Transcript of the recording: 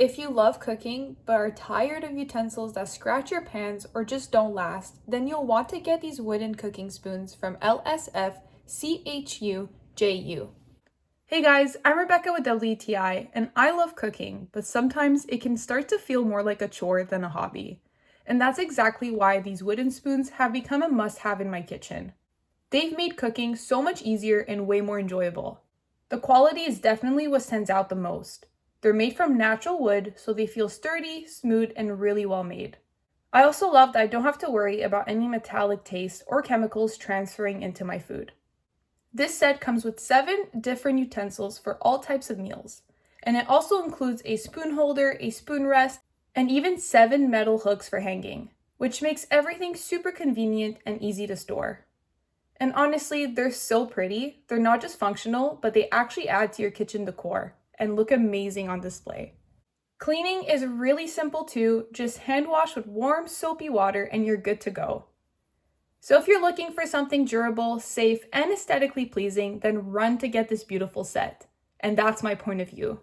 If you love cooking but are tired of utensils that scratch your pans or just don't last, then you'll want to get these wooden cooking spoons from LSFCHUJU. Hey guys, I'm Rebecca with WTI, and I love cooking, but sometimes it can start to feel more like a chore than a hobby. And that's exactly why these wooden spoons have become a must-have in my kitchen. They've made cooking so much easier and way more enjoyable. The quality is definitely what stands out the most. They're made from natural wood, so they feel sturdy, smooth, and really well made. I also love that I don't have to worry about any metallic taste or chemicals transferring into my food. This set comes with 7 different utensils for all types of meals, and it also includes a spoon holder, a spoon rest, and even 7 metal hooks for hanging, which makes everything super convenient and easy to store. And honestly, they're so pretty. They're not just functional, but they actually add to your kitchen decor and look amazing on display. Cleaning is really simple too. Just hand wash with warm, soapy water and you're good to go. So if you're looking for something durable, safe, and aesthetically pleasing, then run to get this beautiful set. And that's my point of view.